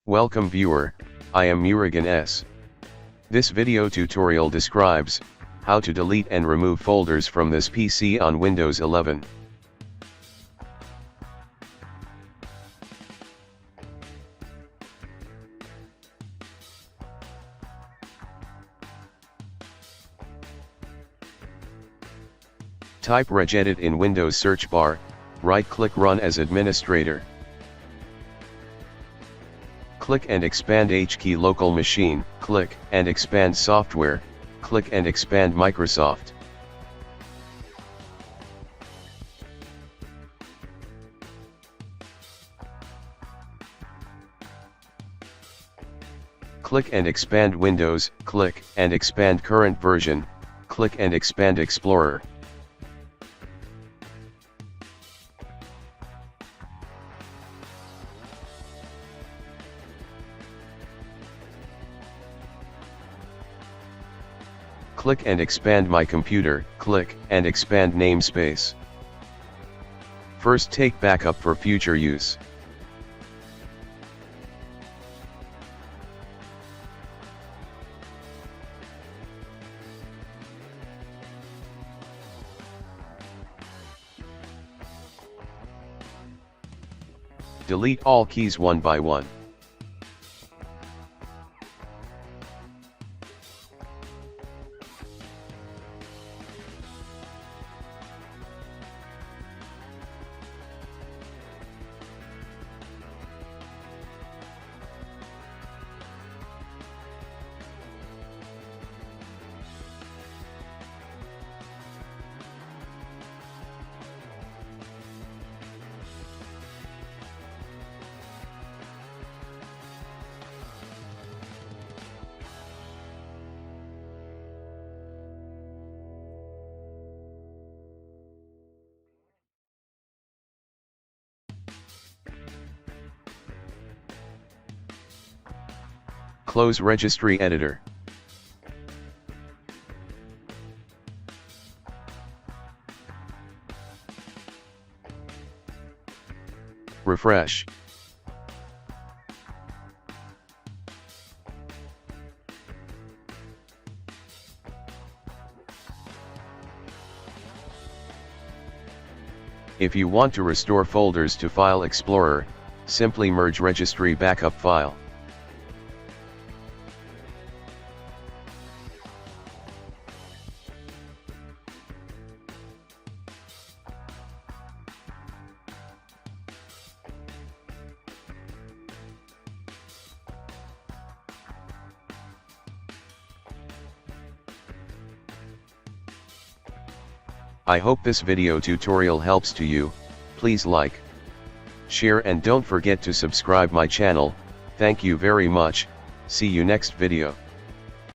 Welcome viewer, I am Murugan S. This video tutorial describes how to delete and remove folders from this PC on Windows 11. Type regedit in Windows search bar, right-click Run as administrator. Click and expand HKey local machine, click and expand software, click and expand Microsoft. Click and expand Windows, click and expand current version, click and expand Explorer. Click and expand My Computer, click and expand namespace. First take backup for future use. Delete all keys one by one. Close Registry Editor. Refresh. If you want to restore folders to File Explorer, simply merge Registry Backup file. I hope this video tutorial helps to you. Please like, share and don't forget to subscribe my channel. Thank you very much. See you next video.